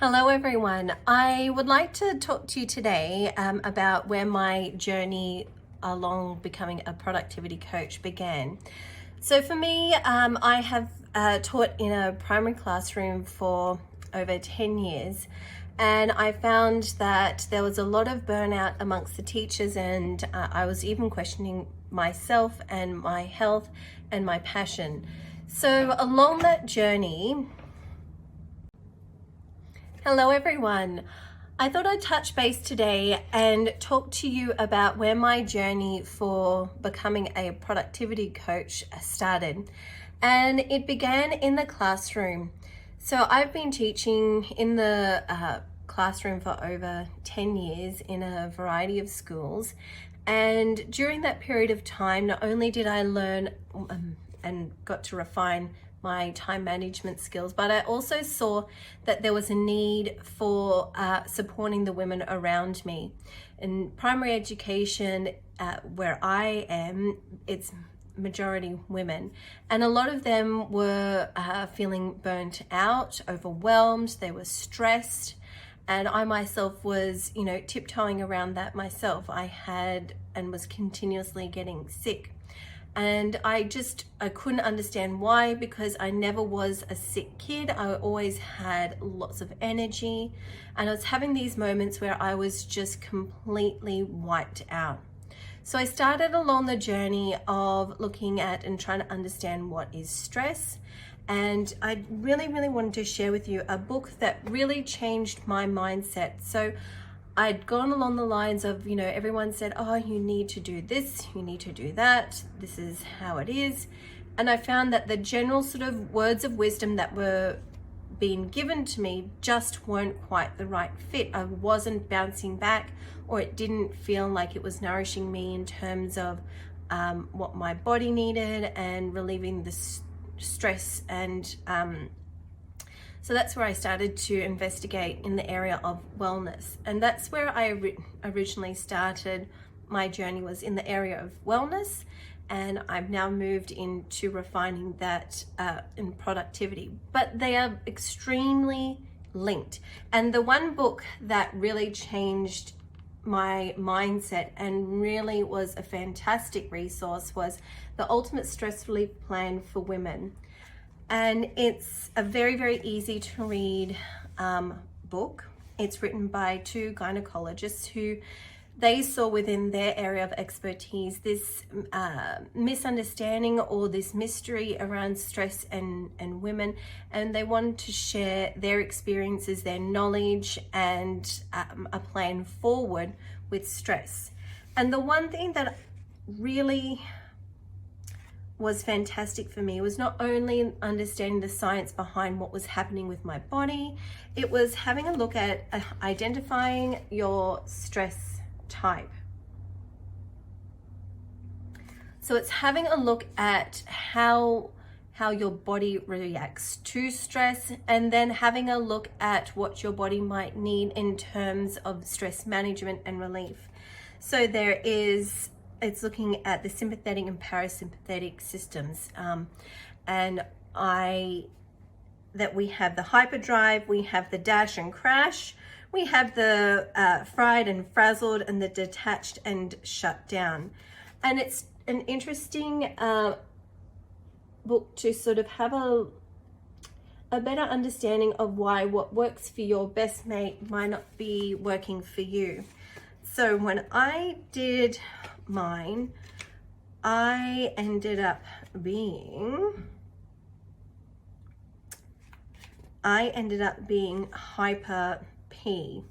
Hello everyone. I would like to talk to you today about where my journey along becoming a productivity coach began. So for me, I have taught in a primary classroom for over 10 years, and I found that there was a lot of burnout amongst the teachers, and I was even questioning myself and my health and my passion. So along that journey, hello everyone. I thought I'd touch base today and talk to you about where my journey for becoming a productivity coach started. And it began in the classroom. So I've been teaching in the classroom for over 10 years in a variety of schools. And during that period of time, not only did I learn and got to refine my time management skills, but I also saw that there was a need for supporting the women around me. In primary education, where I am, it's majority women, and a lot of them were feeling burnt out, overwhelmed, they were stressed, and I myself was, tiptoeing around that myself. I had and was continuously getting sick. And I couldn't understand why, because I never was a sick kid. I always had lots of energy, and I was having these moments where I was just completely wiped out. So I started along the journey of looking at and trying to understand what is stress. And I really wanted to share with you a book that really changed my mindset. So I'd gone along the lines of, everyone said, oh, you need to do this, you need to do that, this is how it is. And I found that the general sort of words of wisdom that were being given to me just weren't quite the right fit. I wasn't bouncing back, or it didn't feel like it was nourishing me in terms of what my body needed and relieving the stress. And so that's where I started to investigate in the area of wellness. And that's where I originally started. My journey was in the area of wellness, and I've now moved into refining that in productivity. But they are extremely linked. And the one book that really changed my mindset and really was a fantastic resource was The Ultimate Stress Relief Plan for Women. And it's a very easy to read book. It's written by two gynecologists who they saw within their area of expertise this misunderstanding or this mystery around stress and women, and they wanted to share their experiences, their knowledge, and a plan forward with stress. And the one thing that really was fantastic for me was not only understanding the science behind what was happening with my body, it was having a look at identifying your stress type. So it's having a look at how your body reacts to stress, and then having a look at what your body might need in terms of stress management and relief. So it's looking at the sympathetic and parasympathetic systems. And we have the hyperdrive, we have the dash and crash, we have the fried and frazzled, and the detached and shut down. And it's an interesting book to sort of have a better understanding of why what works for your best mate might not be working for you. So when I did mine, I ended up being hyper P,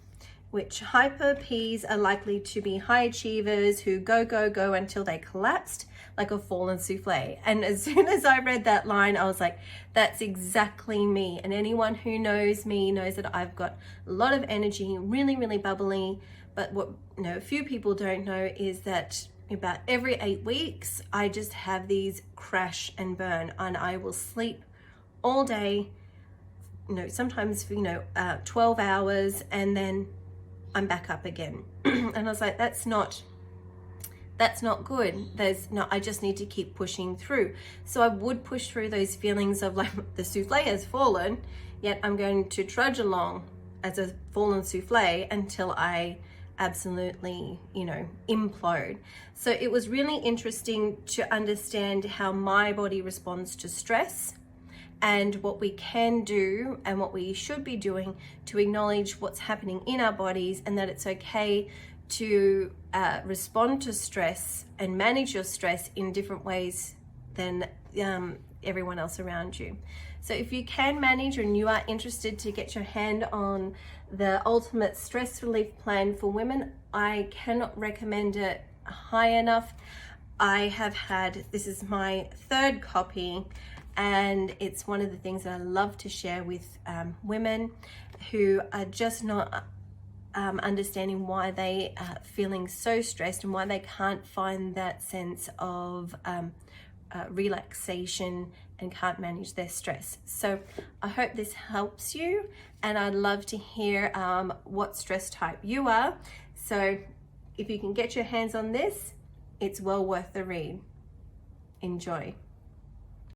which hyper Ps are likely to be high achievers who go until they collapsed like a fallen souffle. And as soon as I read that line, I was like, that's exactly me. And anyone who knows me knows that I've got a lot of energy, really bubbly. But what a few people don't know is that about every 8 weeks, I just have these crash and burn, and I will sleep all day, sometimes 12 hours, and then I'm back up again. And I was like, that's not good. I just need to keep pushing through. So I would push through those feelings of like the souffle has fallen, yet I'm going to trudge along as a fallen souffle until I absolutely, implode. So it was really interesting to understand how my body responds to stress and what we can do and what we should be doing to acknowledge what's happening in our bodies, and that it's okay to respond to stress and manage your stress in different ways than everyone else around you. So if you can manage and you are interested to get your hand on the Ultimate Stress Relief Plan for Women, I cannot recommend it high enough. This is my third copy, and it's one of the things that I love to share with women who are just not understanding why they are feeling so stressed and why they can't find that sense of relaxation and can't manage their stress. So I hope this helps you, and I'd love to hear what stress type you are. So if you can get your hands on this, it's well worth the read. Enjoy.